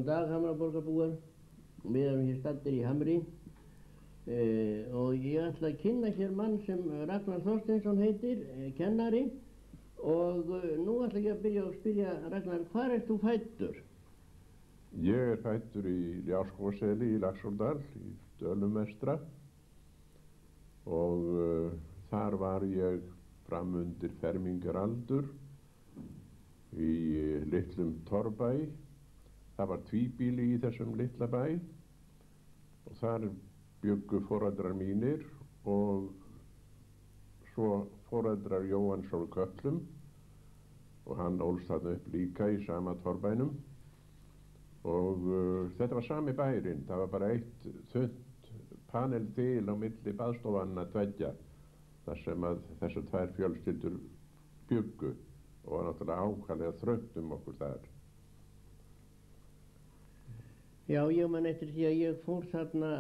dag, Hamraborgarbúar. Við erum hér staddir í Hamri og ég ætla að kynna hér mann sem Ragnar Þorsteinsson heitir, kennari, og nú ætla ég að byrja að spyrja Ragnar, hvar ert þú fæddur? Ég fæddur í Ljárskógsseli í Laxárdal, í Dölum vestra, og þar var ég fram undir fermingaraldur í litlum torfbæ. Það var tvíbýli í þessum litla bæ og þar bjuggu foreldrar mínir og svo foreldrar Jóhanns úr Kötlum og hann ólst þarna upp líka í sama torfbænum og þetta var sami bærinn. Það var bara eitt þunnt panel til á milli baðstofanna tveggja þar sem að þessar tvær fjölskyldur bjuggu og var náttúrulega ákaflega þröngt okkur þar. Já, ég man eftir því að ég fór þarna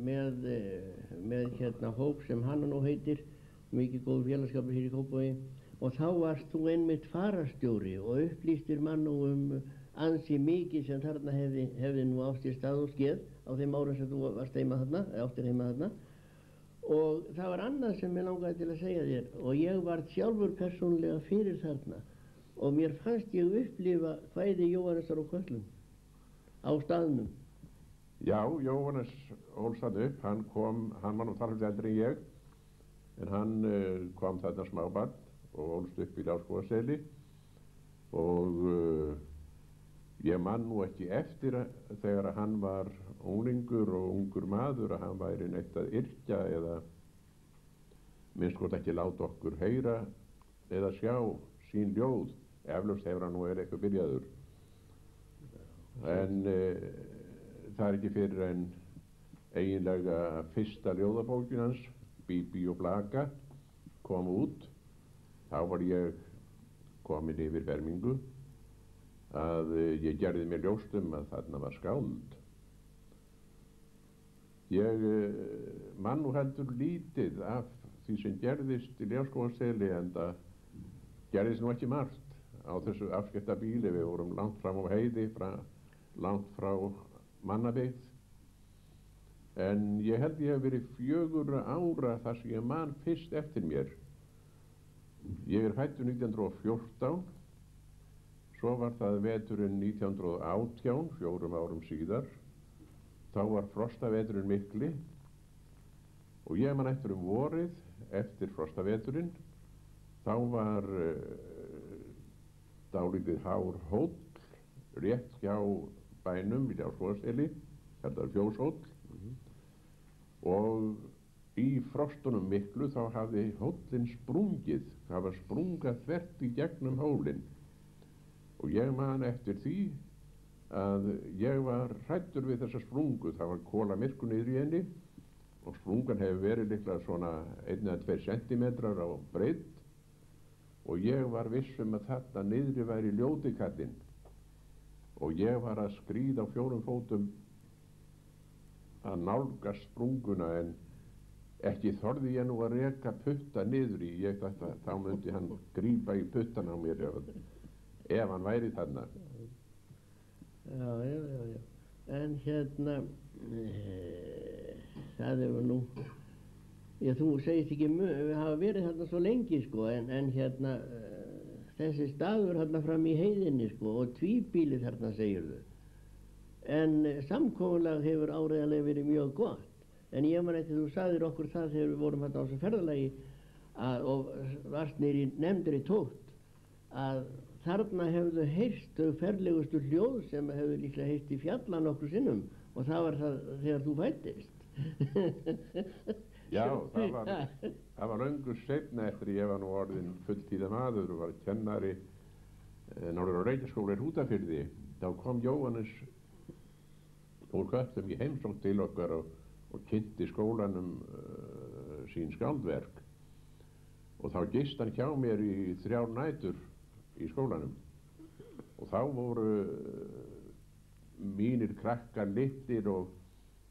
með hérna hóp sem hann nú heitir, mikið góð félagskapur hér í Kópavogi, og þá varst þú einmitt fararstjóri og upplýstir mann nú ansi mikið sem þarna hefði nú átt sér stað og skeð á þeim árum sem þú varst heima þarna, eða áttir heima þarna. Og það var annað sem ég langaði til að segja þér, og ég var sjálfur persónulega fyrir þarna og mér fannst ég upplifa kvæði Jóhannesar úr Kötlum á staðnum. Já, Jóhannes ólst þarna upp, hann var nú talsvert eldri en ég, en hann kom þarna smábarn og ólst upp í Ljárskógsseli og ég man nú ekki eftir þegar hann var unglingur og ungur maður að hann væri neitt að yrkja eða minnst hvort ekki láta okkur heyra eða sjá sín ljóð. Eflaust hefur hann nú eitthvað byrjaður. En það er ekki fyrir en eiginlega fyrsta ljóðabókin hans, Bíbí og Blaka, kom út. Þá var ég komin yfir fermingu að ég gerði mér ljóst að þarna var skáld. Ég man nú heldur lítið af því sem gerðist í Ljárskógsseli, en það gerðist nú ekki margt á þessu afskekta bíli. Við vorum langt fram á heiði, langt frá mannabyggð, en ég held ég hef verið 4 ára þar sem ég man fyrst eftir mér. Ég er fæddur 1914, svo var það veturinn 1918, 4 árum síðar. Þá var frostaveturinn mikli og ég man eftir vorið eftir frostaveturinn. Þá var dálítið hár hóll rétt hjá bænum í Ljárskógsseli, þetta var Fjóshóll, og í frostunum miklu þá hafði hóllinn sprungið. Það var sprungað þvert í gegnum hólinn og ég man eftir því að ég var hræddur við þessa sprungu. Það var kolamyrkur niður í henni og sprungan hefur verið líklega svona 1 eða 2 sentimetrar á breidd og ég var viss að þarna niðri væri ljótikallinn og ég var að skríða á 4 fótum að nálgast sprunguna, en ekki þorði ég nú að reka putta niður í. Ég dacht að þá myndi hann grípa í puttan á mér ef hann væri þarna. Já. En hérna, það er nú, já, þú segist ekki hafa verið þarna svo lengi, sko, en hérna, þessi staður þarna fram í heiðinni, sko, og tvíbýli þarna, segirðu. En samkomulag hefur áreiðanlega verið mjög gott. En ég man eftir, þú sagðir okkur það þegar við vorum þarna á þessu ferðalagi og varst niðri nefndri tótt, að þarna hefðu heyrst þau ferlegustu hljóð sem hefðu líklega heyrst í fjalla nokkru sinnum, og það var það þegar þú fæddist. Já, það var löngu seinna eftir ég var nú orðinn fulltíða maður og var kennari norður á Reykjaskóla í Hrútafirði. Þá kom Jóhannes úr Kötlum í heimsókn til okkar og kynnti skólanum sín skáldverk, og þá gist hann hjá mér í 3 nætur í skólanum og þá voru mínir krakkar litlir og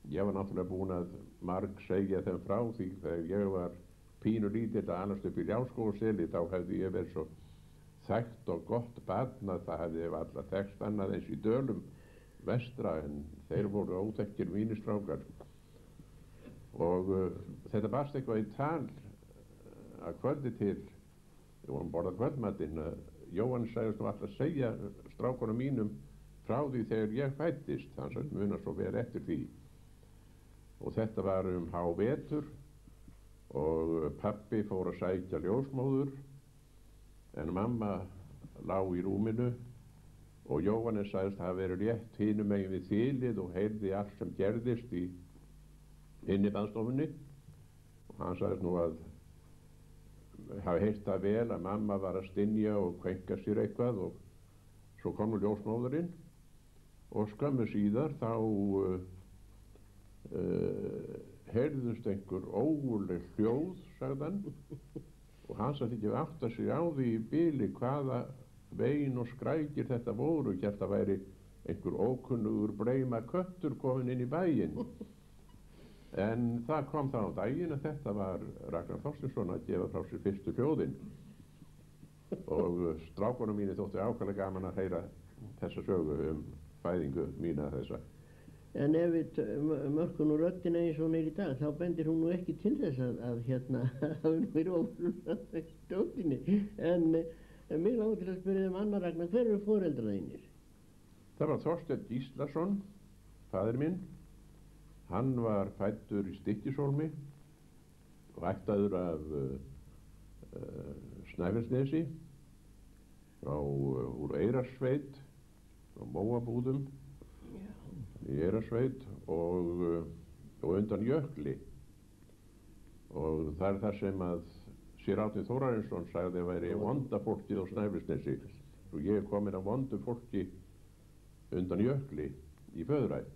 ég var náttúrulega búinn að marg segja þeim frá því þegar ég var pínu lítill að alast upp í Ljárskógsseli. Þá hefði ég verið svo þekkt og gott barn að það hefði varla þekkt annað eins í Dölum vestra en þeir voru óþekkir mínir strákar. Og þetta barst eitthvað í tal að kvöldi til, við vorum að borða kvöldmatinn, Jóhannes sagðist nú alltaf að segja strákunum mínum frá því þegar ég fæddist, hann sagði muna svo vel eftir því. Og þetta var hávetur og pabbi fór að sækja ljósmóður en mamma lá í rúminu og Jóhannes sagðist að hafa verið rétt hinum megin við þilið og heyrði allt sem gerðist inn í baðstofunni og hann sagðist nú að hafa heyrt það vel að mamma var að stynja og kveinka sér eitthvað og svo kom nú ljósmóðurinn og skömmu síðar þá heyrðust einhver ógurleg hljóð, sagði hann og hann sagði ekki átta sig á því í bili hvaða vein og skrækir þetta voru, hélt að væri einhver ókunnugur breima köttur komin inn í bæinn. En það kom þá á daginn að þetta var Ragnar Þorsteinsson að gefa frá sér fyrstu hljóðin og strákunum mínir þótti ákaflega gaman að heyra þessa sögu fæðingu mína þessa. En ef við mörkum nú röddina eins og hún í dag, þá bendir hún nú ekki til þess að hafa verið ófrúnað í stóttinni. En mig langar til að spyrja annar Ragnar, hver eru foreldrar þínir? Það var Þorsteinn Gíslason, faðir minn. Hann var fæddur í Stykkishólmi og ættaður af Snæfellsnesi, úr Eyrarsveit, frá Móabúðum í Eyrarsveit og undan Jökli. Og það er það sem að sér Árni Þórarinsson sagði að væri vonda fólkið á Snæfellsnesi. Og ég er komin af vondu fólki undan Jökli í föðurætt.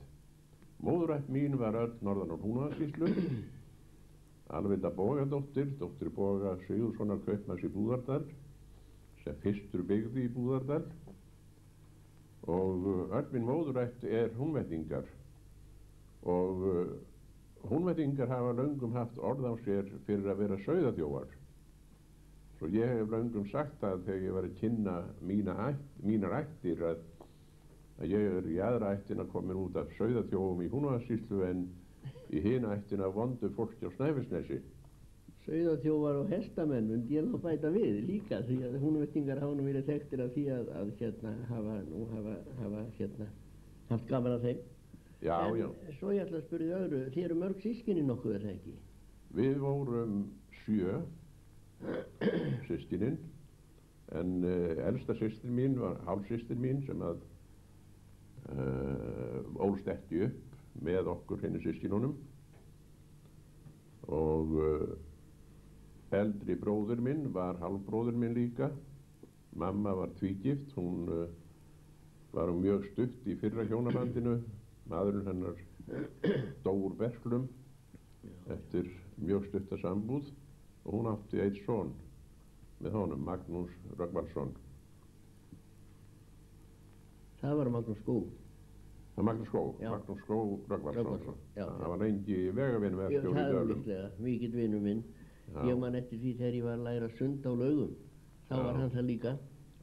Móðurætt mín var öll norðan á Húnavatnssýslu, Alvilda Bogadóttir, dóttir Boga Sigurðssonar kaupmanns í Búðardal, sem fyrstur byggði í Búðardal. Og öll minn móðurætt er Húnvetningar og Húnvetningar hafa löngum haft orð á sér fyrir að vera sauðaþjófar. Svo ég hef löngum sagt að þegar ég var að kynna mínar ættir að ég er í aðra ættina komin út af sauðaþjófum í Húnavatnssýslu en í hina ættina vondu fólki á Snæfellsnesi. Sauðaþjófar og hestamenn myndi ég nú bæta við líka því að Húnvetningar hafa nú verið þekktir af því að hafa haft gaman af þeim. Já, en já. Svo ég ætla að spyrja öðru, þið eru mörg systkini nokkuð er það ekki? Við vorum 7 systkinin en elsta systir mín var hálfsystir mín sem að ólst ekki upp með okkur henni systkinunum og eldri bróðir minn var hálfbróðir minn líka. Mamma var tvígift, hún var mjög stutt í fyrra hjónabandinu. Maðurinn hennar dó úr berklum eftir mjög stutta sambúð og hún átti einn son með honum, Magnús Rögnvaldsson. Það var Magnús Skó. Það var Magnús Skó, Magnús Skó Rögnvaldsson. Það var lengi vegavinn með stjóri í Dölum. Það er líklega, mikill vinur minn. Ég man eftir því þegar ég var að læra sund á Laugum. Þá var hann það líka.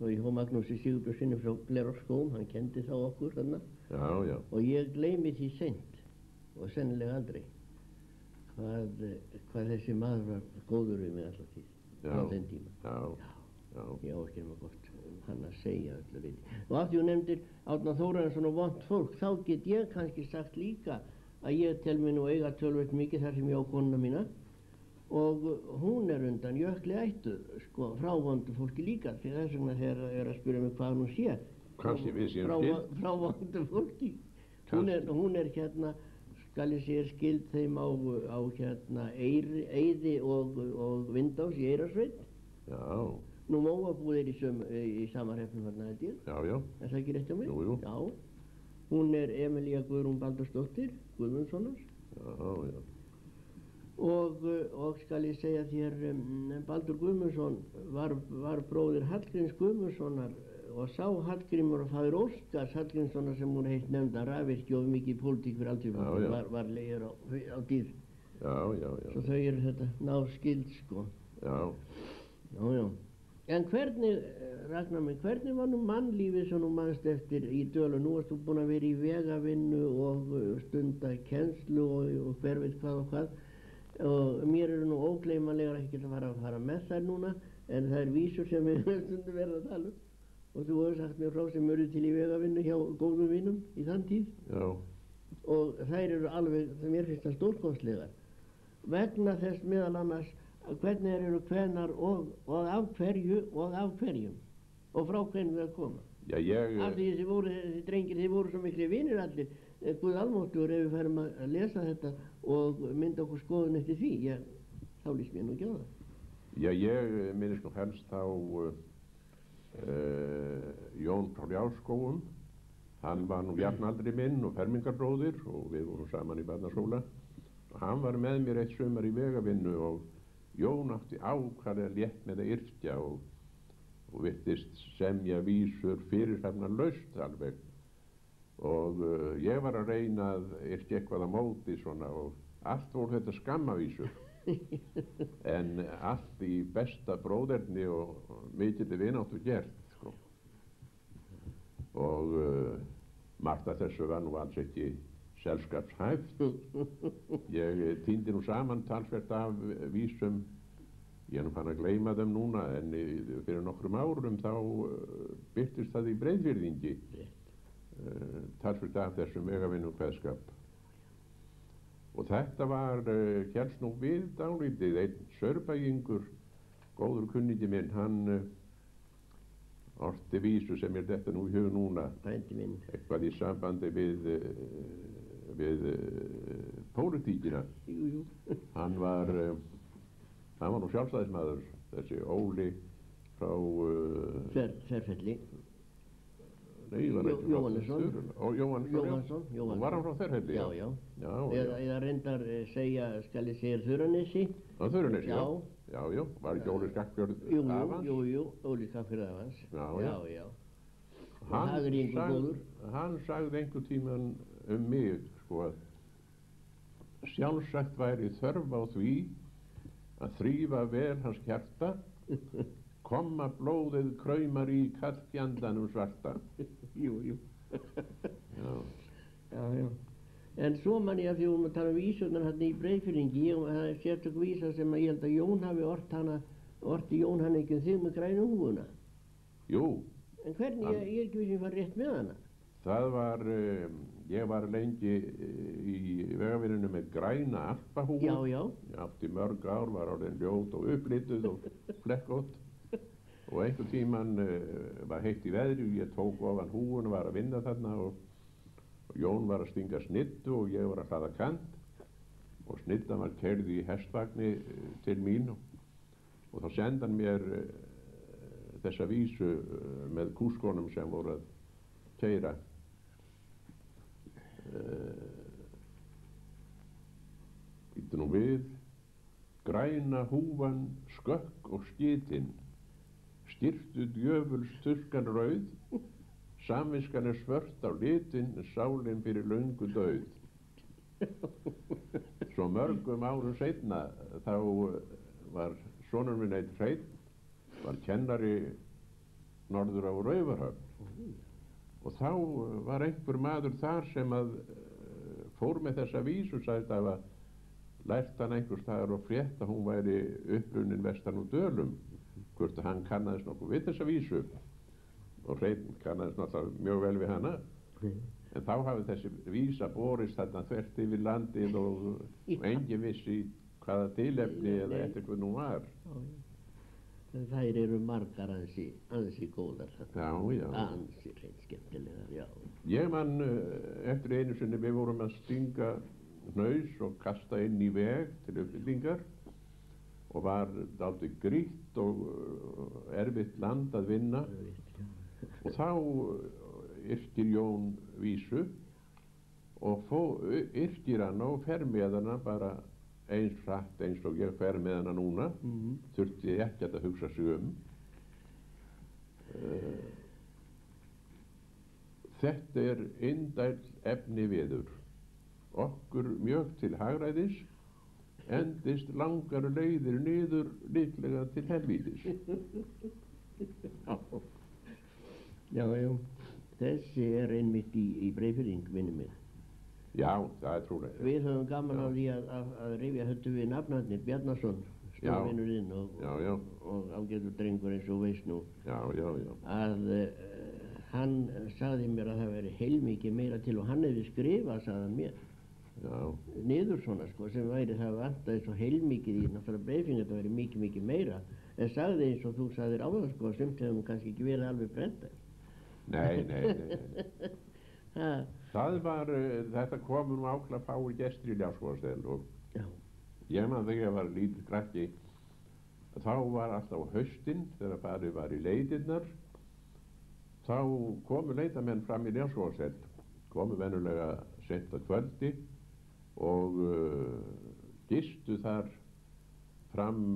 Og ég hóð Magnúsi Sigurbjörnssoni frá Glerárskóm, hann kendi þá okkur þarna. Já, já. Og ég gleymi því seint, og sennilega aldrei, hvað þessi maður var góður við mig alltaf tíð á þenn tíma. Já. Ég á ekki nema gott hann að segja öllu leyti. Og af því þú nefndir Árna Þórarinsson og vont fólk, þá get ég kannski sagt líka að ég tel mig nú eiga tölvöld mikið þar sem ég á konuna mína og hún er undan Jökli ættuð, sko, frá vondu fólki líka, því þess vegna þegar er að spyrja mig hvað hún sé. Kannski við séum skild. Frá vondu fólki. Hún er skal ég segja skild þeim á Eiði og Vindás í Eyrarsveit. Já. Nú Móabúð er í sama hreppnum þarna held ég. Já, já. Er það ekki rétt á mig? Jú. Já. Hún er Emilía Guðrún Baldursdóttir, Guðmundssonar. Já. Og skal ég segja þér, Baldur Guðmundsson var bróðir Hallgríms Guðmundssonar og sá Hallgrímur og faðir Óskars Hallgrímssonar sem hún heitt nefnda rafvirkji og mikið pólitík fyrir alþjóðfólk var leiður á dýr. Já. Svo þau eru þetta náskild, sko. Já. En hvernig, Ragnar minn, hvernig var nú mannlífið sem nú mannst eftir í Dölum? Nú varst þú búin að vera í vegavinnu og stunda kennslu og hver veit hvað og hvað. Og mér eru nú ógleymanlegar ekki að fara með þær núna, en það er vísur sem við stundum verið að tala um. Og þú hefur sagt mér frá sem eru til í vegavinnu hjá góðum vinum í þann tíð. Já. Og þær eru alveg, mér finnst það stórkostlegar. Vegna þess meðal annars hvernig eru hvenar og af hverju og af hverjum og frá hvernig það koma. Já, Af því þessi drengir, þið voru svo miklu vinir allir. Guð almáttugur, ef við færum að lesa þetta og mynda okkur skoðun eftir því, þá líst mér nú ekki á það. Já, ég minnist nú helst á Jón frá Ljárskógum. Hann var nú jafnaldri minn og fermingarbróðir og við vorum saman í barnaskóla. Hann var með mér eitt sumar í vegavinnu og Jón átti ákvarðlega létt með að yrkja og virtist semja vísur fyrirhafnarlaust alveg. Og ég var að reyna að yrkja eitthvað á móti svona og allt voru þetta skammavísur. En allt í besta bróðerni og mikilli vináttu gert, sko. Og margt af þessu var nú alls ekki selskapshæft. Ég týndi nú saman talsvert af vísum. Ég er nú fann að gleyma þeim núna, en fyrir nokkrum árum þá birtist það í Breiðfirðingi. Talsvert af þessum vegavinnum kveðskap. Og þetta var, hélst nú við dálítið, einn Sörbæingur, góður kunningi minn, hann orti vísu sem er þetta nú í hug núna. Frændi minn. Eitthvað í sambandi við pólitíkina. Jú. Hann var nú sjálfstæðismaður, þessi Óli frá Þverfelli. Nei, var ekki Jóhannesson. Jóhannesson. Var hann frá Þverfelli? Já. Eða reyndar segja, skal ég segja Þurranesi. Á Þurranesi, já. Já, var ekki Óli Skakkfjörð afans? Jú, Óli Skakkfjörð afans. Já. Hann sagði einhver tíman mig, sko, að sjálfsagt væri þörf á því að þrífa vel hans hjarta, komma blóðið kraumar í kallfjandanum svarta. Jú. Já. En svo man ég að því að tala um vísurnar hérna í Breiðfirðingi, það er sérstök vísa sem að ég held að Jón hafi orti Jón hann ekki þig með grænu húfuna. Jú. En hvernig, ég er ekki vissin fara rétt með hana. Það var, ég var lengi í vegavinnunum með græna alpahúfu. Já. Ég átti mörg ár, var orðin ljót og upplituð og flekkótt. Og einhvern tíman var heitt í veðri og ég tók ofan húfun og var að vinna þarna og Jón var að stinga snittu og ég var að hlaða kant og snittan var keyrð í hestvagni til mín og þá sendi hann mér þessa vísu með kúskonum sem voru að keyra. Býttu nú við, græna húfan skökk og skitinn, styrtu djöfuls þurrkan rauð, samviskan er svört á litin, sálin fyrir löngu dauð. Svo mörgum árum seinna þá var sonur minn einn Hreinn, var kennari norður á Raufarhöfn og þá var einhver maður þar sem að fór með þessa vísu, sagði að lært hann einhver staðar og frétt að hún væri upprunnin vestan úr Dölum, hvort að hann kannaðist nokkuð við þessa vísu. Og Hreinn kannaðist náttúrulega mjög vel við hana, en þá hafði þessi vísa borist þarna þvert yfir landið og enginn vissi hvaða tilefni eða eftir hvað nú var. En þær eru margar ansi góðar. Já. Ansi hreint skemmtilegar, já. Ég man eftir einu sinni við vorum að stinga hnaus og kasta inn í veg til uppfyllingar og var dálítið grýtt og erfitt land að vinna. Og þá yrkir Jón vísu og yrkir hann og fer með hana bara eins hratt eins og ég fer með hana núna. Þurfti ekki að hugsa sig um. Þetta er indæll efni viður, okkur mjög til hagræðis, endist langar leiðir niður líklega til helvítis. Já, já. Þessi einmitt í Breiðfirðing, minnir mig. Já, það trúlega. Við höfum gaman á því að rifja þetta við nafnarnir, Bjarnason, stórvinurinn og ágætur drengur eins og veist nú. Já. Að hann sagði mér að það veri heilmikið meira til og hann hefði skrifað, sagði hann mér. Já. Niður svona sem væri það vantaði svo heilmikið í náttúrulega Breiðfirðing, þetta væri mikið meira. En sagði eins og þú sagðir áðan sumt hefum kannski ekki verið alveg brendað. Nei. Það var, þetta komur nú ákla fáir gestir í Ljárskógastell og ég man þegar ég var lítill krakki, þá var alltaf á haustin þegar farið var í leitirnar, þá komu leitamenn fram í Ljárskógastell, komu venjulega sent að kvöldi og gistu þar fram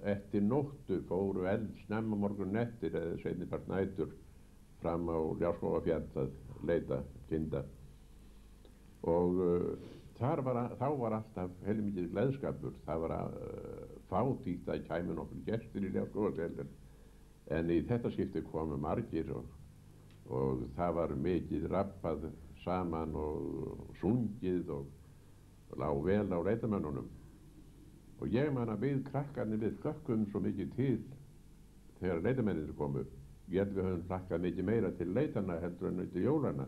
eftir nóttu, fóru snemma morgun eftir eða seinni part nætur fram á Ljárskógafjall að leita kinda og þá var alltaf heilmikið gleðskapur. Það var fátítt að kæmi nokkur gestir í Ljárskógastell en í þetta skipti komu margir og það var mikið rappað saman og sungið og lá vel á leitamönnunum og ég man að við krakkarnir við hlökkum svo mikið til þegar leitamennir komu. Ég held við höfum hlakkað mikið meira til leitarna heldur en til jólanna.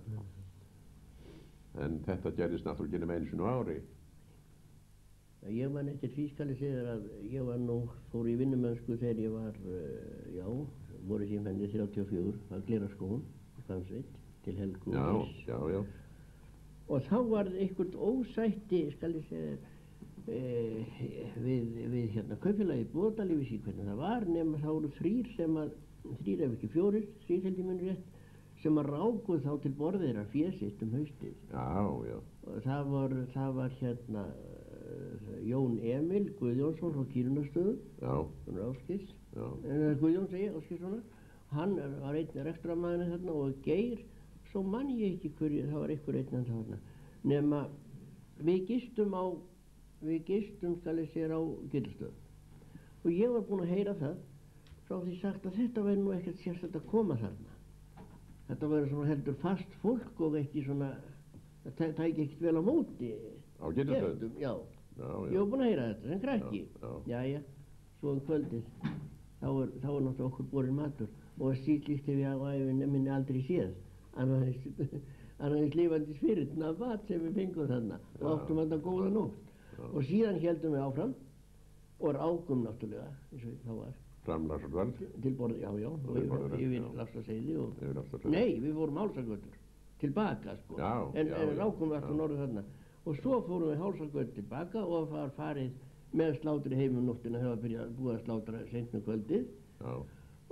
En þetta gerðist náttúrulega ekki einu sinni á ári. Ég man eftir því skal ég segja að ég var nú, fór í vinnumönsku þegar ég var, voru sem henni 34, var Glerárskógum, Hvammsveit, til Helgu og Ís. Já. Og þá var einhvert ósætti, skal ég segja, við hérna kaupfélagið Búðardalífis í hvernig það var, nema það voru þrír ef ekki fjórir, þrír held ég munur rétt, sem að rákuð þá til borðir að fésitt haustið. Já. Og það var hérna Jón Emil Guðjónsson frá Kýrunastöðum, svona Áskis, Guðjón segja, Áskissona, hann var einn rekstramaðurinn þarna og Geir, svo man ég ekki hverju, það var einhver einn þarna, nema við gistum skal ég segja á Gyllastöðum og ég var búinn að heyra það frá því sagt að þetta væri nú ekkert sérstætt að koma þarna. Þetta væri svona heldur fast fólk og ekki svona, það tæki ekkert vel á móti. Á Gyllastöðum? Já. Ég var búinn að heyra þetta sem krakki. Jæja, svo kvöldið, þá er náttúrulega okkur borinn matur og slíkt hef ég á ævinni minni aldrei séð. Annars lifandi spyrna mat sem við fengum þarna og áttum þarna góða nótt. Og síðan heldum við áfram og rákum náttúrulega, eins og þá var. Fram Laxárdal? Til borðið, já, og yfir Laxárseiði og... Nei, við vorum Hálsagötur, tilbaka sko. En rákum við alltaf norður þarna. Og svo fórum við Hálsagötur tilbaka og var farið með slátri heim nóttina þegar við búið að slátra seint kvöldið.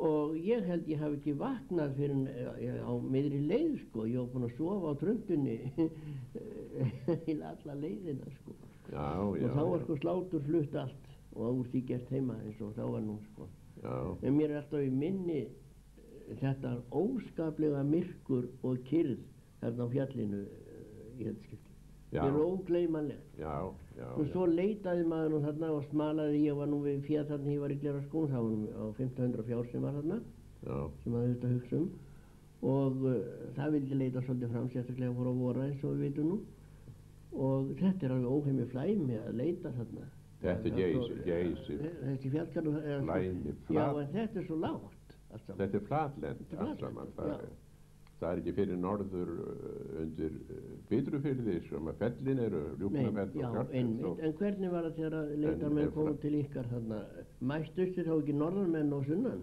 Og ég held ég hafi ekki vaknað fyrir á miðri leið sko, ég var búinn að sofa á tröndunni í alla leiðina sko. Og þá var sko slátur flutt allt og úr því gert heima eins og þá var nú sko. En mér er alltaf í minni þetta óskaplega myrkur og kyrrð þarna á fjallinu í þetta skipti. Mér er ógleymanlegt. Og svo leitaði maður nú þarna og smalaði, ég var nú við fjall þarna, ég var í Glerárskógum, það var nú á 1500 fjár sem var þarna, sem maður þurfti að hugsa og það vildi leita svolítið fram, sérstaklega fór á vora eins og við vitum nú og þetta er alveg óheimið flæmi að leita þarna. Þetta er Geysi. Þessi fjallgarður, flæmi, já en þetta er svo lágt allt saman. Þetta er flatlent allt saman. Það er ekki fyrir norður undir Bitrufirði sem að fellin eru Rjúpnafell og Kjartanes. En hvernig var það þegar leitarmenn komu til ykkar þarna? Mættust þið þá ekki norðarmenn og sunnan?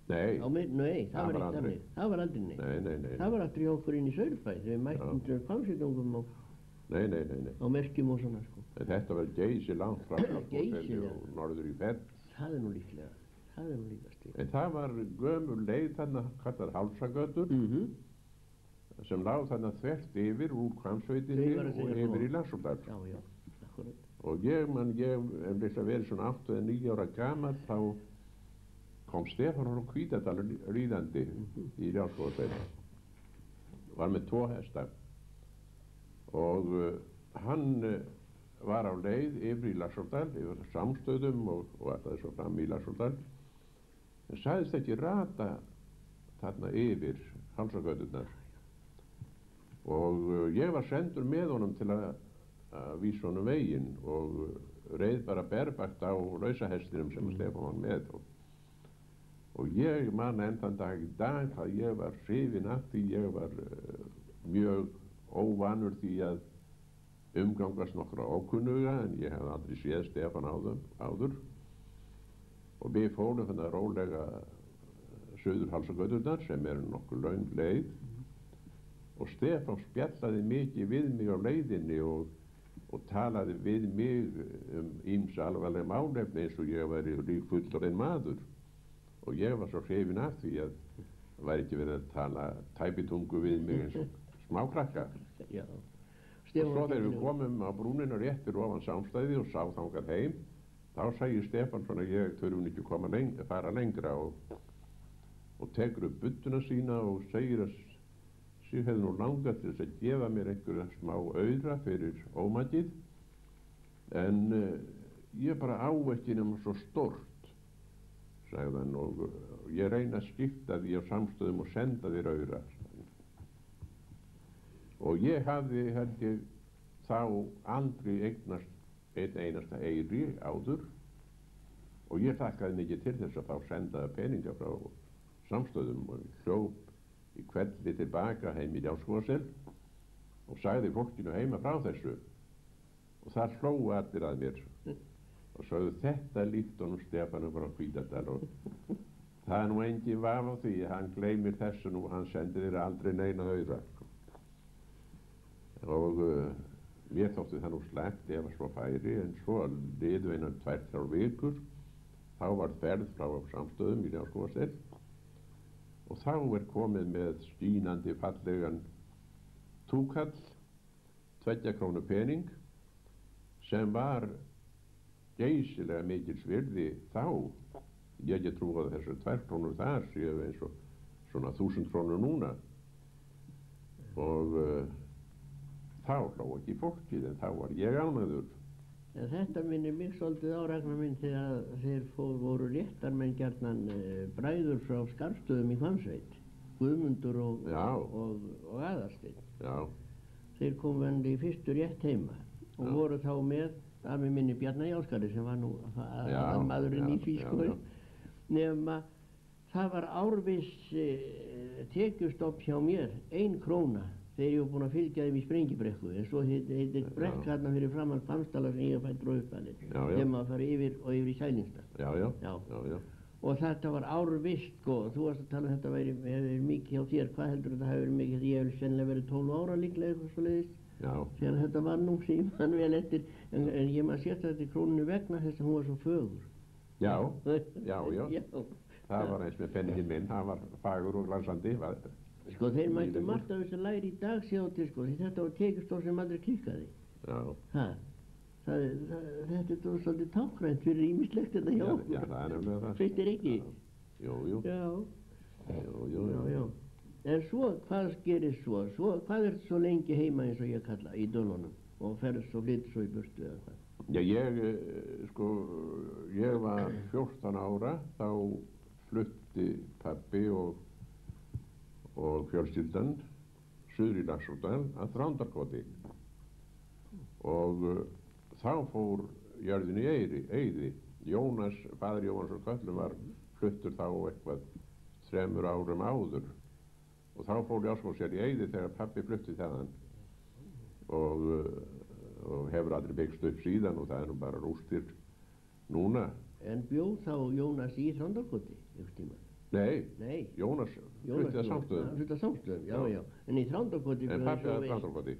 Nei, það var ekki þannig. Það var aldrei neitt. Nei. Það var aftur í okkur inn í Saurbæ þegar við mættum til Hvammsvíkingum á merkjum og svona sko. En þetta var Geysi langt frá og norður í fell. Það er nú líklega. Það er nú líkast því. En það var gömul leið þarna, kallar Hálsagötur, sem lág þarna þvert yfir úr Hvammsveitinni og yfir í Laxárdal. Já, akkurat. Og ég hef líklega verið svona 8 eða 9 ára gamall, þá kom Stefán frá Hvítadal ríðandi í Ljárskógasveit. Var með 2 hesta og hann var á leið yfir í Laxárdal, yfir samstöðum og alltaf svo fram í Laxárdal en sagðist ekki rata þarna yfir Hálsagöturnar. Og ég var sendur með honum til að vísa honum veginn og reið bara berbakt á lausahestinum sem Stefán var með. Og ég man enn þann dag í dag að ég var hrifinn af því. Ég var mjög óvanur því að umgangast nokkra ókunnuga, en ég hef aldrei séð Stefán áður. Og við fórum þannig rólega suður Hálsagöturnar sem er nokkuð löng leið. Og Stefán spjallaði mikið við mig á leiðinni og talaði við mig ýmis alvarleg málefni eins og ég væri lík fullorðinn maður. Og ég var svo hrifinn af því að það væri ekki verið að tala tæpitungu við mig eins og smákrakka. Já. Og svo þegar við komum á brúnina rétt fyrir ofan Sámsstæði og sá þangað heim, þá sagði Stefán svona ég þurfum ekki að fara lengra og tekur upp budduna sína og segir að sig hefði nú langað til þess að gefa mér einhverja smá aura fyrir ómakið, en ég bara á ekki nema svo stórt, sagði hann, og ég reyna að skipta því á samstöðum og senda þér aura. Og ég hafði, held ég, þá aldrei eignast einn einasta eyri áður og ég þakkaði mikið til þess að fá sendaða peninga frá samstöðum og hljóp í kvelli tilbaka heim í Ljárskógasel og sagði fólkinu heima frá þessu og það hlógu allir að mér og sagði þetta líkt honum Stefánu frá Hvítadal og það er nú engin vafi á því að hann gleymir þessu nú, hann sendir þér aldrei neina aura. Og mér þótti það nú slæmt ef að svo færi, en svo liðu einan 2-3 vikur, þá var ferð frá samstöðum í Ljárskógasel og þá komið með skínandi fallegan túkall, 2 krónu pening, sem var geysilega mikils virði þá. Ég ekki trú að þessar 2 krónur þar séu eins og svona 1000 krónur núna. Og þá hló ekki fólkið, en þá var ég ánægður. En þetta minnir mig svolítið á Ragnar minn þegar þeir voru réttarmenn gjarnan bræður frá Skarfstöðum í Hvammsveit, Guðmundur og Aðalsteinn. Já. Þeir komu enn í fyrstu rétt heima og voru þá með afi minni Bjarnar Jáskari sem var nú aðalmaðurinn í því sko. Nema það var árviss tekjustopp hjá mér, 1 króna. Þegar ég var búinn að fylgja þeim í Sprengibrekku, en svo heitir brekk hérna fyrir framan Hvammsdala sem ég fættur á uppalinn, þegar maður fari yfir og yfir í Sælingsdal. Já. Og þetta var árvisst, sko, þú varst að tala um þetta hefur mikið hjá þér, hvað heldur þetta hefur verið mikið, ég hef sennilega verið 12 ára líklega eitthvað svo leiðist, þegar þetta var nú sem hann vel eftir, en ég maður setja þetta í króninu vegna þess að hún var svo fögur. Já. Það var eins með penningin minn, hann var fagur og glansandi. Sko þeir mættu margt af þess að læri í dag sjátti sko, því þetta var tekjustopp sem aldrei klikkaði. Já. Þetta er svolítið tákrænt fyrir ýmislegt þetta hjá okkur. Já, það er nefnilega það. Finnst þér ekki? Jú. Já. En svo, hvað gerist svo? Hvað er svo lengi heima eins og ég kalla í Dölunum og ferð svo flytur svo í burtu eða hvað? Já, ég var 14 ára, þá flutti pabbi og fjölskyldan suður í Laxárdal að Þrándarkoti og þá fór jörðin í eyði. Jónas, faðir Jónas og Köllu var fluttur þá eitthvað 3 árum áður og þá fór Ljárskógasér í eyði þegar pabbi flutti þaðan og hefur aldrei byggst upp síðan og það er nú bara rústir núna. En bjóð þá Jónas í Þrándarkoti einhvern tíma? Nei, Jónas flutti að Sámstöðum. Hann flutti að Sámstöðum, já. En í Þrándarkoti en pabbi að Þrándarkoti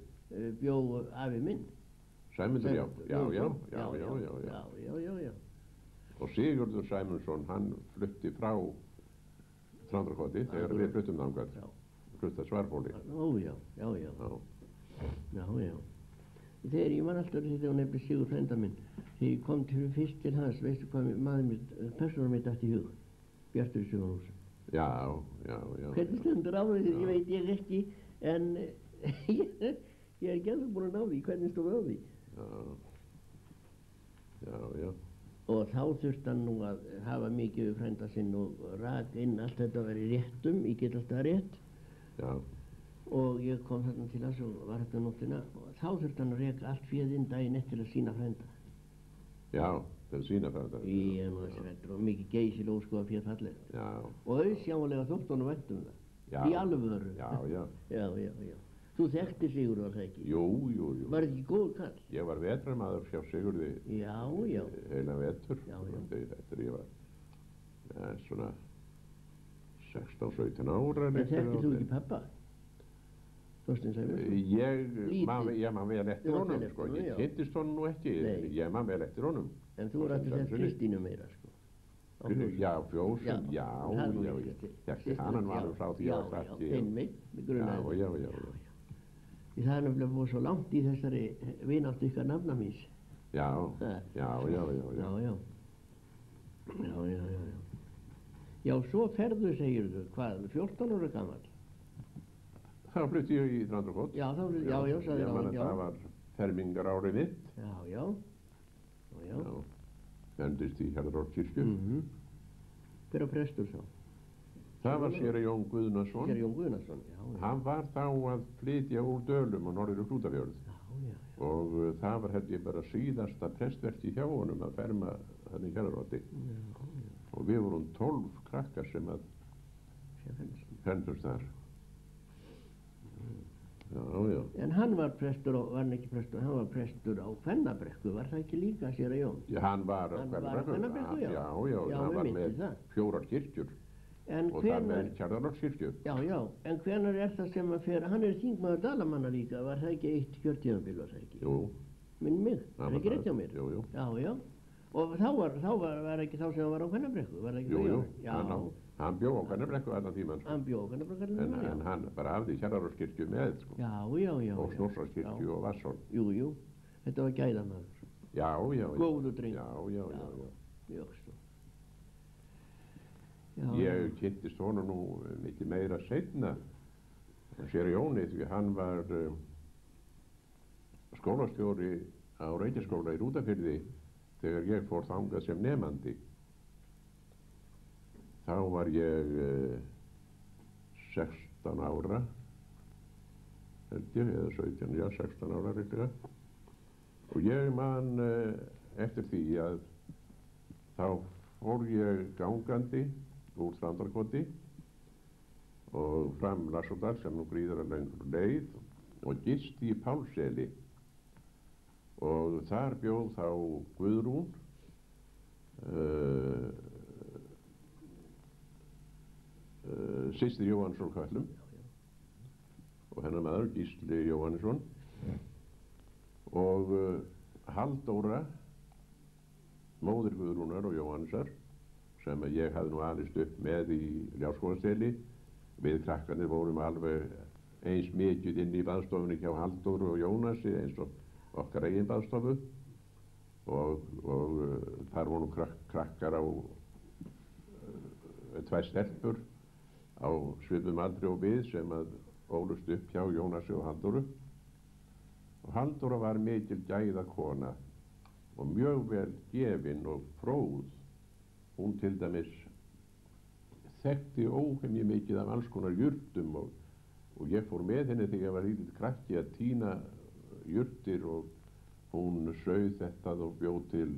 bjó afi minn. Sæmundur, já. Og Sigurður Sæmundsson, hann flutti frá Þrándarkoti þegar við fluttum þangað. Flutti að Svarfhóli. Já. Þegar ég man alltaf þetta og nefndi Sigur frænda minn, þegar ég kom fyrst til hans, veistu hvað persónan mitt dætt í hug? Bjartur í Suðurhúsum. Já. Hvernig stendur á því, ég veit ég ekki, en ég er ekki alveg búinn að ná því, hvernig stóð á því? Já. og þá þurfti hann nú að hafa mikið við frænda sinn og rak inn allt þetta var í réttum, í Gylfastaðarétt. Já. Og ég kom þarna til hans og var þetta nóttina og þá þurfti hann að reka allt féð inn daginn eftir að sína frænda. Já, til að sína frænda. Ég maður þessi frændur og mikið geysil óskoða féð fallega. Já. Og auðsjáanlega þótt honum vænt um það. Já. Í alvöru. Já, já. Já, já, já. Þú þekkti Sigurð var það ekki? Jú, jú, jú. Var ekki góð kall? Ég var vetrarmaður hjá Sigurði. Já, já. Heila vetur. Já, já. Þegar ég var svona 16-17 ára. En þekkti þú ekki pappa? Þorstein Sævarsson? Ég man vel eftir honum, sko. Ég kynntist honum nú ekki. Nei. Ég man vel eftir honum. En þú er alltaf þekkt Kristínu meira, sko. Já, Fjósum, já. Þekkti hann var frá því að það ekki. Já, einmitt, með grunaði. Já. Það er nefnilega búið svo langt í þessari vináttu ykkar nafna míns. Já. Já, svo ferðu, segirðu, hvað, 14 ára gammal? Þá flutti ég í Þrándarkot. Já, sagði hann, já. Það var fermingar árið mitt. Já. Fermdist í Hjarðarholtskirkju. Hver var prestur þá? Það var séra Jón Guðnason. Séra Jón Guðnason, já. Hann var þá að flytja úr Dölum og norður úr Hrútafjörð. Já. Og það var held ég bara síðasta prestverki hjá honum að ferma hann í Hjarðarholti. Já. Og við vorum 12 krakkar sem að fermdust þar. Já. En hann var prestur, var hann ekki prestur, hann var prestur á Kvennabrekku, var það ekki líka séra Jón? Já, hann var á Kvennabrekku, já. Já, hann var með 4 kirkjur. Og það með Hjarðarholtskirkju. Já, en hvenær er það sem að fer, hann er þingmaður Dalamanna líka, var það ekki eitt kjörtíðanbíl, var það ekki? Jú. Minn mig, það er ekki rétt hjá mér? Jú. Já. Og þá var ekki þá sem hann var á Kvennabrekku, var það ekki? Jú. Já. Hann bjó á Kvennabrekku allan tíman. Hann bjó á Kvennabrekku allan tíman, já. En hann bara hafði Hjarðarholtskirkju með, sko. Já. Og Snorraskirkju og Vatnsholm. Jú. Þetta var gæðamaður. Já. Góður dreng. Já. Mjög svo. Ég kynntist honum nú mikið meira seinna. Séra Jóni, því hann var skólastjóri á Reykjaskóla í Rútafirði þegar ég fór þangað sem nemandi. Þá var ég 16 ára, held ég, eða 17, já, 16 ára reyndlega. Og ég man eftir því að þá fór ég gangandi úr Þrándarkoti og fram Larsódal sem nú gríðar að lengur leið og gisti í Pálsseli og þar bjóð þá Guðrún systir Jóhannsson Kallum og hennar maður Gísli Jóhannsson og Halldóra móðir Guðrúnar og Jóhannsar sem ég hafði nú alist upp með í Ljárskógasteli. Við krakkarnir vorum alveg eins mikið inn í baðstofunni hjá Halldóru og Jónasi eins og okkar eigin baðstofu og þar voru krakkar á 2 stelpur á svipum aldri og við sem að ólust upp hjá Jónasi og Halldóru. Og Halldóra var mikil gæðakona og mjög vel gefin og fróð. Hún til dæmis þekkti óhemji mikið af alls konar jurtum og ég fór með henni þegar ég var lítill krakki að tína jurtir og hún sauð þetta og bjóð til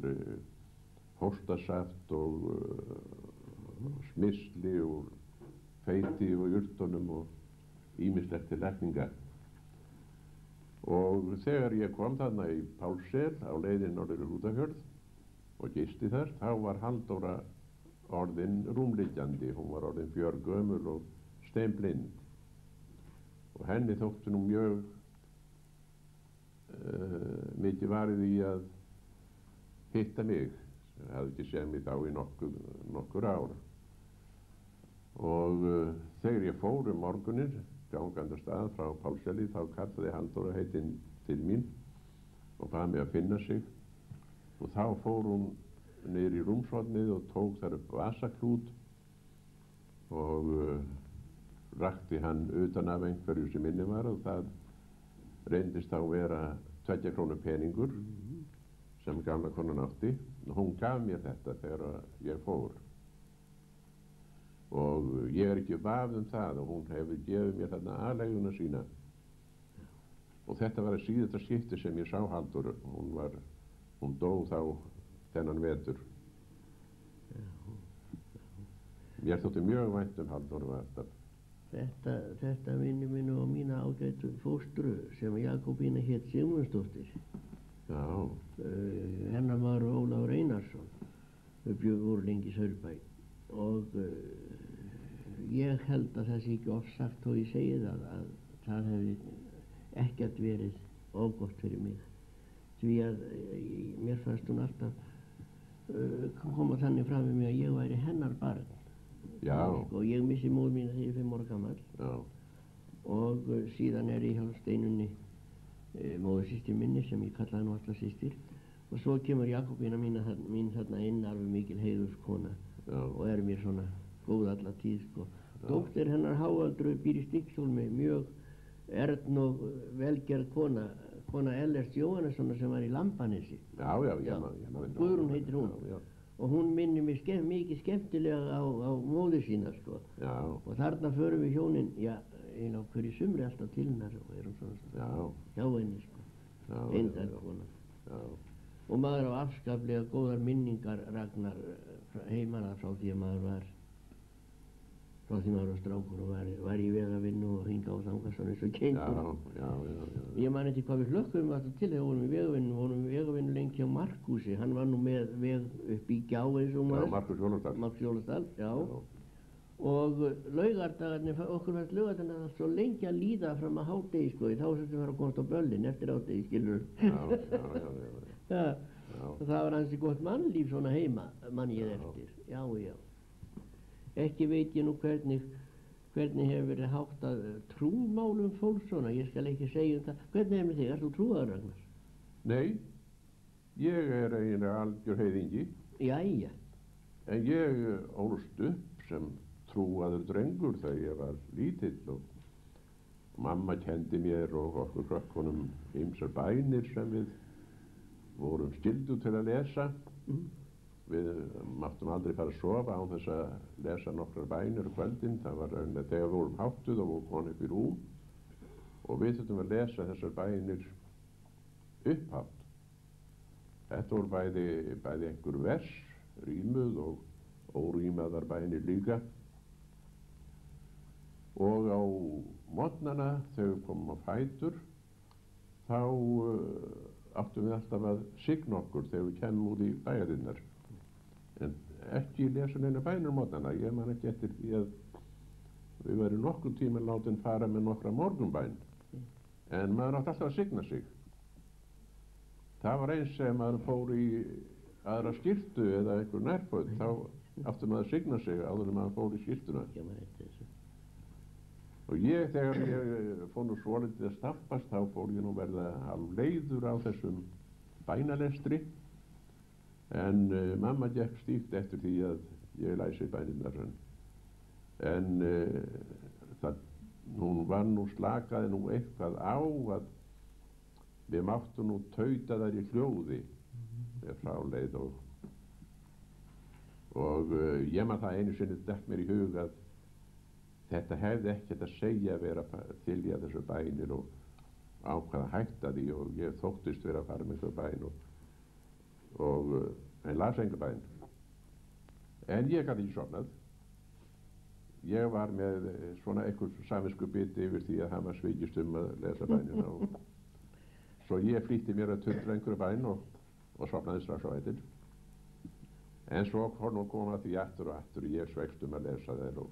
hóstasaft og smisli og feiti og jurtunum og ýmislegt til lækninga. Og þegar ég kom þarna í Pálssel á leiðin norður í Hrútafjörð og gisti þar, þá var Halldóra orðin rúmliggjandi, hún var orðin fjörgömul og steinblind og henni þótti nú mjög mikið varið í að hitta mig, sem hafði ekki séð mig þá í nokkur ár og þegar ég fór morguninn gangandi stað frá Pálsseli þá kallaði Halldóra heitinn til mín og bað mig að finna sig. Og þá fór hún niður í rúmshornið og tók þar upp vasaklút og rakti hann utan af einhverju sem inni var og það reyndist þá vera 2 krónu peningur sem gamla konan átti. Hún gaf mér þetta þegar ég fór. Og ég er ekki vafð það og hún hefur gefið mér þarna aðleiguna sína. Og þetta var að síðasta skipti sem ég sá Halldóru. Hún dó þá þennan vetur. Mér þótti mjög vænt Halldóru alltaf. Þetta minnir mig nú á mína ágætu fóstru sem Jakobína hét Sigmundsdóttir. Já. Hennar var Ólafur Einarsson. Þau voru lengi í Saurbæ. Og ég held að það sé ekki ofsagt þó ég segi það að það hefði ekkert verið ógott fyrir mig. Því að mér fannst hún alltaf koma þannig fram við mig að ég væri hennar barn. Já. Og ég missi móður mína þegar ég 5 ára gamall. Já. Og síðan er ég hjá Steinunni, móðursystir minni sem ég kallaði nú alltaf systir. Og svo kemur Jakobína mín þarna inn, alveg mikil heiðurskona. Já. Og er mér svona góð alla tíð, sko. Dóttir hennar Háaldru býr í Stykkshólmi, mjög ern og velgerð kona Ellert Jóhannessonar sem var í Lambanesi. Já, ég man Guðrún heitir hún. Já. Og hún minnir mig mikið skemmtilega á móður sína, sko. Já. Og þarna förum við hjónin, á hverju sumri alltaf til hennar og erum svona hjá henni, sko. Eindæl kona. Já. Og maður á afskaplega góðar minningar Ragnar heimana frá því að maður var strákur og var í vegavinnu og hinga á þangað svona eins og kengur. Já. Ég man ekki hvað við hlökkum alltaf til þegar vorum í vegavinnu lengi á Markúsi. Hann var nú með veg upp í Gjá eins og maður. Markús Jólasdal, já. Og laugardagarnir, okkur fannst laugardagarnir svo lengi að líða fram að hádegi, sko. Þá sem við varum að komast á böllin eftir hádegi, skilur. Já. Og það var hansi gott mannlíf svona heima, man ég eftir. Já. Ekki veit ég nú hvernig hefur verið háttað trúmálum fólks svona, ég skal ekki segja það. Hvernig með þig? Ert þú trúaður, Ragnar? Nei, ég er eiginlega algjör heiðingi. Jæja. En ég ólst upp sem trúaður drengur þegar ég var lítill og mamma kendi mér og okkur krökkunum ýmsar bænir sem við vorum skyldu til að lesa. Við máttum aldrei fara að sofa án þess að lesa nokkrar bænir kvöldin. Það var þegar við vorum háttuð og vorum konið upp í rúm og við þurftum að lesa þessar bænir upphátt. Þetta voru bæði einhver vers, rímuð og órímaðar bænir líka. Og á morgnana þegar við komum á fætur þá áttum við alltaf að signa okkur þegar við kemum út í bæjarinnar. En ekki lesa neina bænir morgnana. Ég man ekki eftir því að við verðum nokkur tíma látin fara með nokkra morgunbæn. En maður átti alltaf að signa sig. Það var eins sem maður fór í aðra skyrtu eða einhver nærföt, þá átti maður að signa sig áður en maður fór í skyrtuna. Og þegar ég fór nú svolítið að stappast, þá fór ég nú verða alveg leiður á þessum bænalestri. En mamma gekk stíft eftir því að ég læsi bænirnar. En hún var nú slakaði nú eitthvað á að við máttum nú tauta þær í hljóði með fráleið og ég maður það einu sinni dætt mér í hug að þetta hefði ekkert að segja vera til í að þessu bænir og ákvaða hætta því og ég þóttist vera að fara með þessu bæn en las enga bæn. En ég gat ekki sofnað. Ég var með svona einhver samviskubiti yfir því að hann var svikist að lesa bænina og svo ég flýtti mér að tuldra einhverju bæn og sofnaði strax á eittin. En svo kom að því aftur og aftur ég sveikst að lesa þær og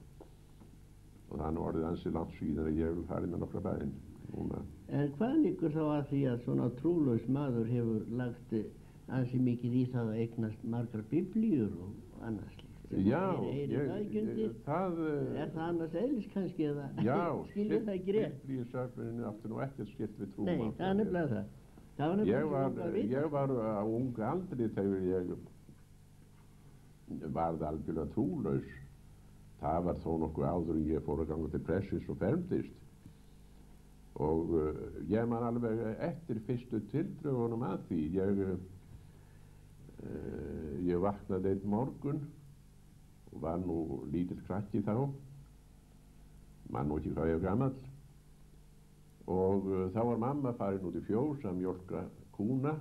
það orðið ansi langt síðan að ég vil fara með nokkra bæn núna. En hvað liggur þá að því að svona trúlaus maður hefur lagt ansi mikið í það að eignast margar biblíur og annað slíkt? Já, það er það annars eðlis kannski eða skilur það ekki rétt? Biblíusöfnin áttu nú ekkert skilt við trúmál. Nei, það er nefnilega það. Ég var á unga aldri þegar ég varð algjörlega trúlaus. Það var þó nokkuð áður en ég fór að ganga til pressis og fermdist. Og ég man alveg eftir fyrstu tildrögunum að því. Ég vaknaði einn morgun og var nú lítill krakki þá, man nú ekki hvað ég var gamall, og þá var mamma farin út í fjós að mjólka kúna,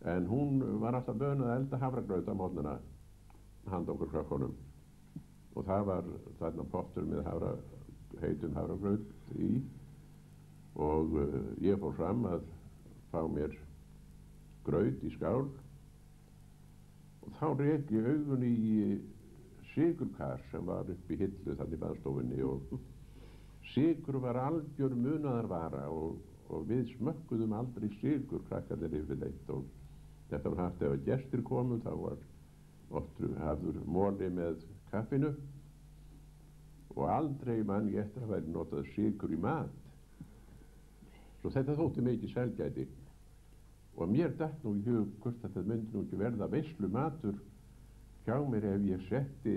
en hún var alltaf bön að elda hafragraut á morgnana handa okkur krökkunum, og það var þarna pottur með heitum hafragraut í, og ég fór fram að fá mér graut í skál, og þá rek ég augun í sykurkar sem var upp í hillu þannig í baðstofunni, og sykur var algjör munaðarvara, og við smökkuðum aldrei sykur krakkarnir yfirleitt, og þetta var haft ef að gestir komu, þá var oft hafður moli með kaffinu, og aldrei man ég eftir að væri notað sykur í mat. Svo þetta þótti mikið selgæti, og mér datt nú í hug hvort að þetta myndi nú ekki verða veislumatur hjá mér ef ég setti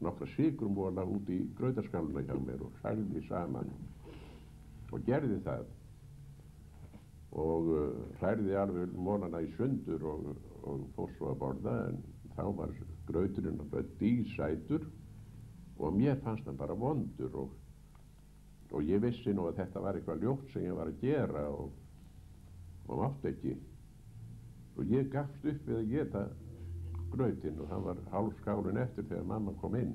nokkra sykurmola út í grautarskáluna hjá mér og hrærði saman, og gerði það, og hrærði alveg molana í sundur og fór svo að borða, en þá var grauturinn alveg dísætur og mér fannst hann bara vondur, og ég vissi nú að þetta var eitthvað ljótt sem ég var að gera, og mátti ekki, og ég gafst upp við að geta grautinn, og það var hálf skálinn eftir þegar mamma kom inn,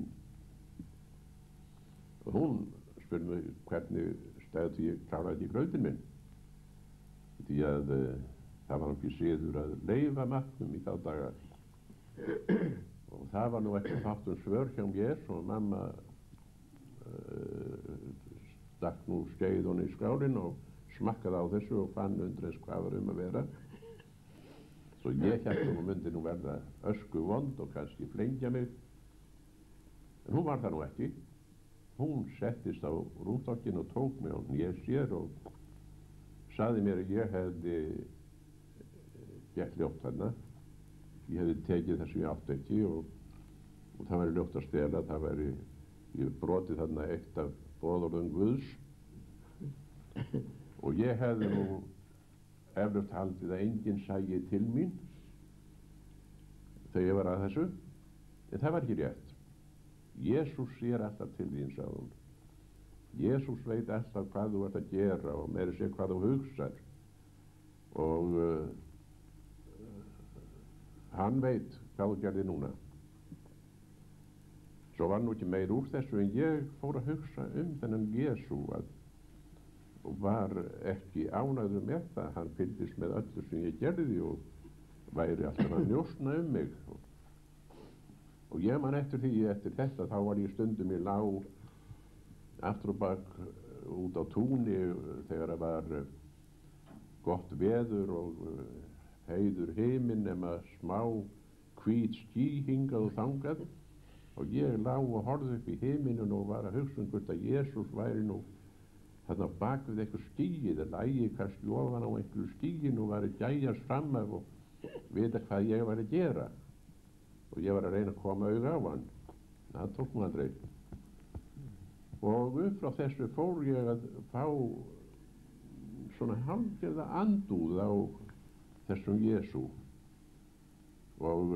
og hún spurði mig hvernig stæði ég kláraði ekki grautinn minn, því að það var ekki siður að leyfa matnum í þá daga, og það var nú ekki fátt svör hjá mér, svo mamma stakk nú skeiðunni í skálinn og smakkaði á þessu og fann undrins hvað var að vera. Svo ég hélt að hún myndi nú verða ösku vond og kannski flengja mig, en hún var það nú ekki. Hún settist á rúmstokkinn og tók mig á hné sér og sagði mér að ég hefði gert ljótt þarna. Ég hefði tekið þessu ég átti ekki, og það væri ljótt að stela, það væri, ég brotið þarna eitt af boðorðum Guðs, og ég hefði nú eflaust haldið að enginn sæi til mín þegar ég var að þessu, en það var ekki rétt. Jesús sér alltaf til þín, sagði hún. Jesús veit alltaf hvað þú ert að gera og meira sér hvað þú hugsar, og hann veit hvað þú gerði núna. Svo var nú ekki meir úr þessu, en ég fór að hugsa þennan Jesú og var ekki ánægður með það. Hann fylgdist með öllu sem ég gerði og væri alltaf að njósna mig, og ég man eftir því, eftir þetta þá var ég stundum í lág aftur á bak út á túni þegar það var gott veður og heiður himinn nema smá hvít ský hingað og þangað, og ég lá og horfði upp í himinn og var að hugsa hvort að Jesús væri nú þarna bak við eitthvað skýi, það lægi kannski ofan á einhverju skýin og var að gæjast fram af og vita hvað ég var að gera, og ég var að reyna að koma auga á hann. Það tók nú aldrei, og upp frá þessu fór ég að fá svona hálfgerða andúð á þessum Jesú, og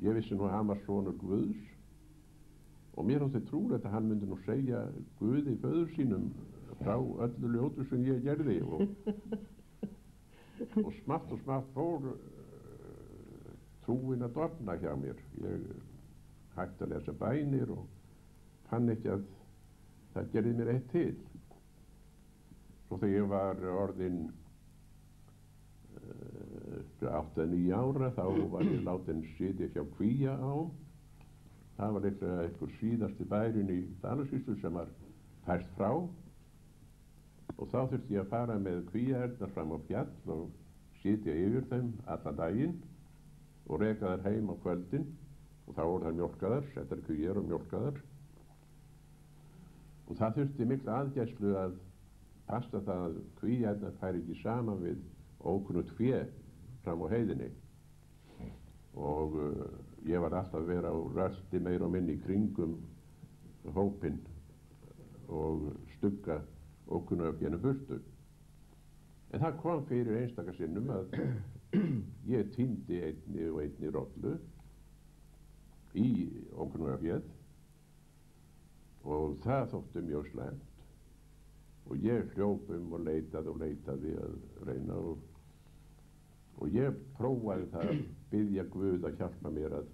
ég vissi nú að hann var sonur Guðs, og mér þótti trúlegt að hann myndi nú segja Guði föður sínum frá öllu ljótu sem ég gerði, og smátt fór trúin að dofna hjá mér. Ég hætti að lesa bænir og fann ekki að það gerði mér eitt til. Svo þegar ég var orðinn 8-9 ára, þá var ég látinn sitja hjá Kvíaá. Það var einhver síðasti bærinn í Dalasýslu sem var fært frá, og þá þurfti ég að fara með kvíaernar fram á fjall og sitja yfir þeim allan daginn og reka þær heim á kvöldin, og þá voru þær mjólkaðar, settar kvíar og mjólkaðar, og það þurfti mikla aðgæslu að passa það að kvíaernar færi ekki saman við ókunnugt fé fram á heiðinni, og ég var alltaf að vera á rölti meira og minni í kringum hópinn og stugga ókunnuga fénu burtu. En það kom fyrir einstaka sinnum að ég týndi einni og einni rollu í Ókunnugafjörð og það þótti mjög slæmt og ég hljóp og leitaði að reyna og ég prófaði það að biðja Guð að hjálpa mér að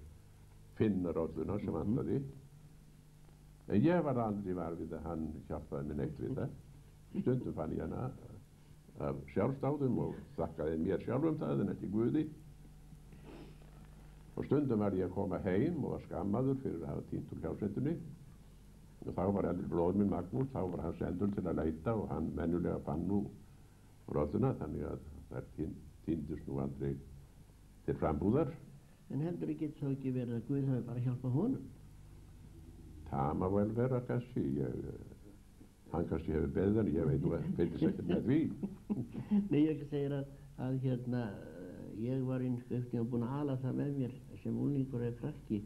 finna rolluna sem vantaði en ég var aldrei var við að hann hjálpaði mér neitt við það. Stundum fann ég hana af sjálfsdáðum og þakkaði mér sjálfum það en ekki Guði og stundum var ég að koma heim og var skammaður fyrir að hafa týnt úr hjálpsveitunni og þá var eldri bróðir minn Magnús, þá var hann sendur til að leita og hann mennulega fann nú rolluna þannig að þær týndust nú aldrei til frambúðar. En heldur þá ekki verið að Guð hafi bara hjálpað honum? Það má vel vera kannski, hann kannski hefur beðið en ég veit nú fylgist ekkert með því. Nei, ég segir að ég var búinn að ala það með mér sem unglingur eða krakki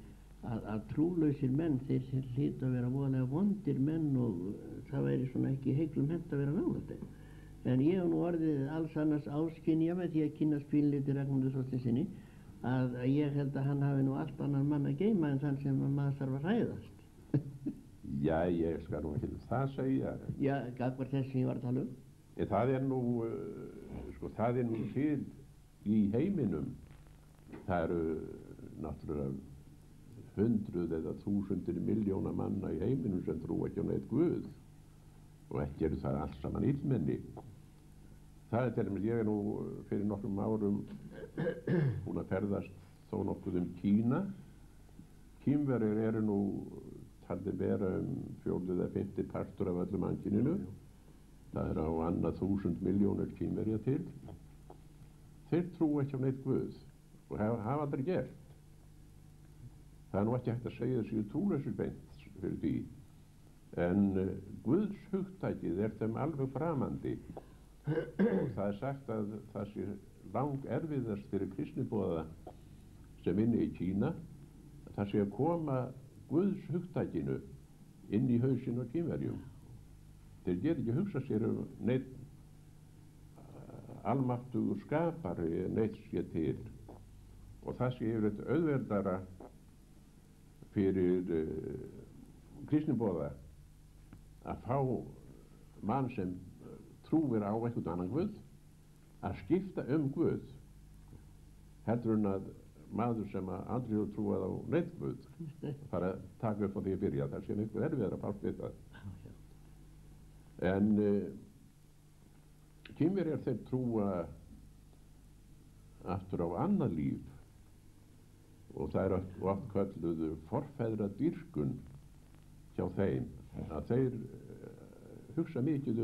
að trúlausir menn, þeir hlýta að vera voðalega vondir menn og það væri svona ekki heiglum hent að vera nálægt þeim. En ég hef nú orðið alls annars áskynja með því að kynast pínleiti Ragnhildi Þorsteinssyni að ég held að hann hafi nú allt annan mann að geyma en þann sem maður þarf að hræðast. Já, ég skal nú ekki það segja. Já, gagnvart þess sem ég var að tala um. En það er nú, það er nú til í heiminum. Það eru náttúrulega hundruð eða þúsundir miljóna manna í heiminum sem trú ekki á neitt Guð og ekki eru það alls saman illmenni. Það er til dæmis, ég er nú fyrir nokkrum árum búinn að ferðast þó nokkuð Kína. Kínverjar eru nú taldir vera 4. eða 5. partur af öllu mannkyninu. Það er á annað 1000 milljónir Kínverja til. Þeir trú ekki á neitt Guð og hafa aldrei gert. Það er nú ekki hægt að segja þessi trúlausir beint fyrir því. En Guðs hugtækið er þeim alveg framandi og það er sagt að það sé lang erfiðast fyrir kristniboða sem inni í Kína að það sé að koma Guðs hugtækinu inn í hausinn á Kínverjum. Þeir geta ekki hugsað sér neitt almáttugur skapari neitt sé til og það sé yfirleitt auðveldara fyrir kristniboða að fá mann sem trúir á einhvern annan Guð að skipta Guð heldur en að maður sem aldrei hefur trúað á neitt Guð fara að taka upp á því að byrja. Það sé miklu erfiðara að fást við það. En Kínverjar þeir trúa aftur á annað líf og það er oft kölluð forfeðradýrkun hjá þeim að þeir hugsa mikið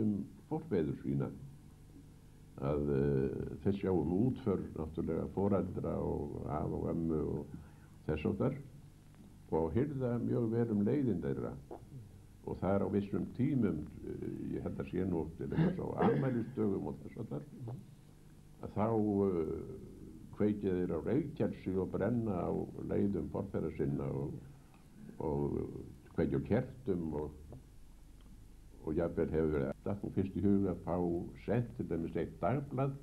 forfeður sína að þeir sjá útför náttúrulega foreldra og af og ömmu og þess og þar og hirða mjög vel leiðin þeirra og það er á vissum tímum ég held að sé nú til þess á afmælisdögum og þess og þar að þá kveikja þeir á reykjelsi og brenna á leiðum forfeðra sinna og kveikja á kertum og jafnvel hefur verið datt nú fyrst í huga að fá sent til dæmis eitt dagblað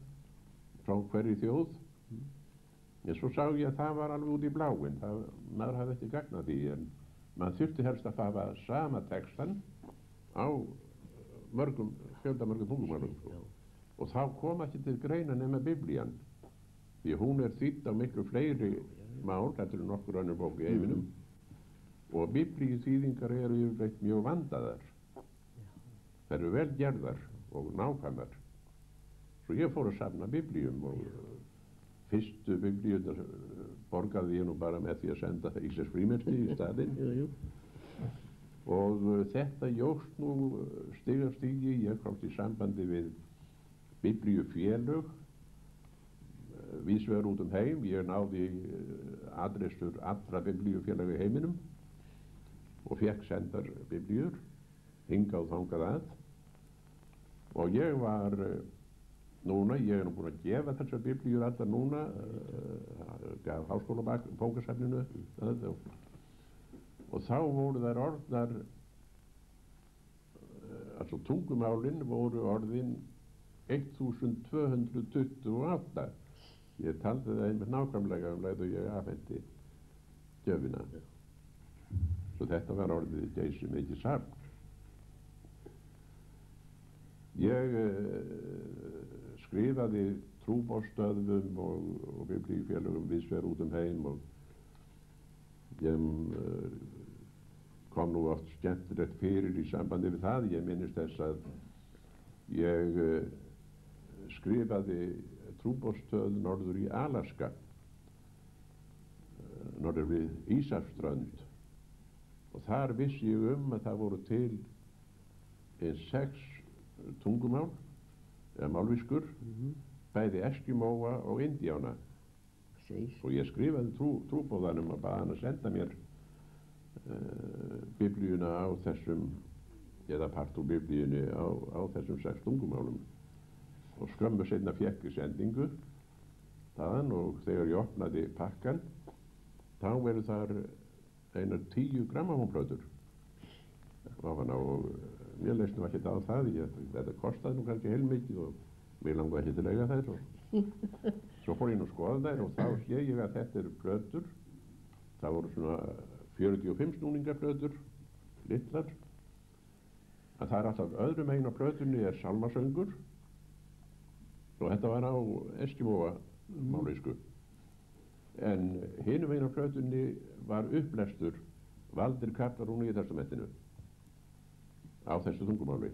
frá hverju þjóð en svo sá ég að það var alveg út í bláinn maður hafði ekki gagnað því en maður þurfti helst að hafa sama textan á fjöldamörgum tungumálum og þá kom ekki til greina nema Biblían því hún er þýdd á miklu fleiri mál þetta er nokkur önnur bók í heiminum og Biblíu þýðingar eru yfirleitt mjög vandaðar. Það eru vel gerðar og nákvæmar. Svo ég fór að safna Biblíum og fyrstu Biblíunar borgaði ég nú bara með því að senda það Íslands frímerki í staðinn. Og þetta jókst nú stig af stigi. Ég komst í sambandi við Biblíufélög vísvegar út heim. Ég náði adressur allra Biblíufélaga í heiminum og fekk sendar Biblíur hingað og þangað að og ég var núna, ég er nú búinn að gefa þessar Biblíur allar núna gaf Háskólabókasafninu og þá voru þær orðnar altså tungumálin voru orðin 1228 Ég taldi það einmitt nákvæmlega leið og ég afhendi gjöfina. Svo þetta var orðið geysi mikið safn. Ég skrifaði trúboðsstöðvum og biblíufélögum víðsvegar út heim og ég kom nú oft skemmtilegt fyrir í sambandi við það. Ég minnist þess að ég skrifaði trúboðsstöð norður í Alaska, norður við Ísafströnd, og þar vissi ég að það voru til 6 tungumál eða málviskur, bæði eskimóa og indíána. Og ég skrifaði trúboðanum og baði hann að senda mér biblíuna á þessum, eða part úr biblíunni á þessum 6 tungumálum. Og skömmu seinna fékk ég sendingu þaðan, og þegar ég opnaði pakkan þá veru þar einar 10 grammófónplötur ofan á, og mér leist nú ekkert á það. Þetta kostaði nú kannski heilmikið og mig langaði ekki til að eiga þær, og svo fór ég nú að skoða þær og þá sé ég að þetta eru plötur. Það voru svona 45 snúningaplötur, litlar, að það er alltaf öðrum megin á plötunni er sálmasöngur, og þetta var á eskimóa mállýsku. En hinum megin á plötunni var upplestur valdir kaflar úr Nýja testamentinu á þessu tungumáli.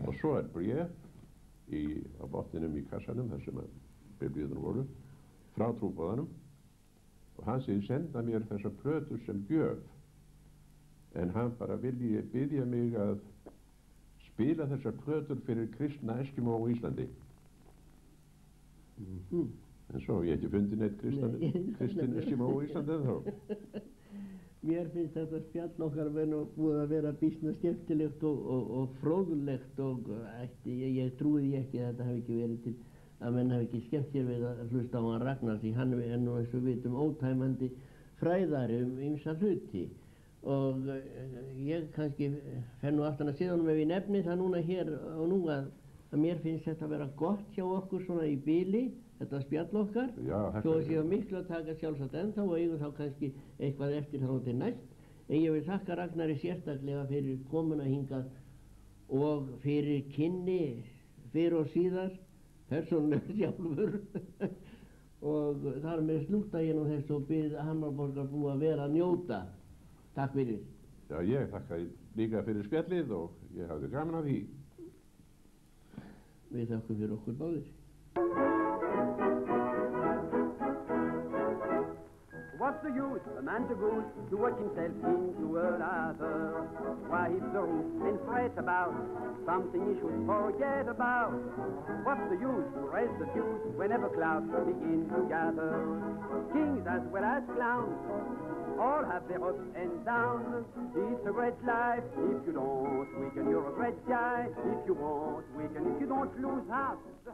Og svo er bréf á botninum í kassanum, þar sem biblíurnar voru, frá trúboðanum, og hann segir senda mér þessar plötur sem gjöf, en hann bara vilji biðja mig að spila þessar plötur fyrir kristna eskimó á Íslandi. En svo ég ekki fundið neitt kristin eskimó á Íslandi þá. Mér finnst þetta spjall okkar búið að vera býsna skemmtilegt og fróðlegt, og ég trúi ekki að þetta hafi ekki verið til að menn hafi ekki skemmt sér við að hlusta á hann Ragnar, því hann er nú eins og við vitum ótæmandi fræðari ýmsa hluti. Og ég kannski fer nú aftan að honum ef ég nefni það núna hér og nú að mér finnst þetta að vera gott hjá okkur svona í bili, þetta spjall okkar. Svo séu miklu að taka sjálfsagt ennþá og eigum þá kannski eitthvað eftir þá til næst. En ég vil þakka Ragnari sérstaklega fyrir komuna hingað og fyrir kynni fyrir og síðar, persónulega sjálfur. Og þar með slúta ég nú þess og bið Hamraborgarbúa að vera að njóta. Takk fyrir. Já, ég þakka líka fyrir spjallið og ég hafði gaman af því. Við þakkum fyrir okkur báðir. What's the use, a man to goose, to work himself into a lather? Why hit the roof and fret about something he should forget about? What's the use to raise the fuse whenever clouds begin to gather? Kings as well as clowns all have their ups and downs. It's a great life. If you don't weaken, you're a great guy. If you won't weaken, if you don't lose half the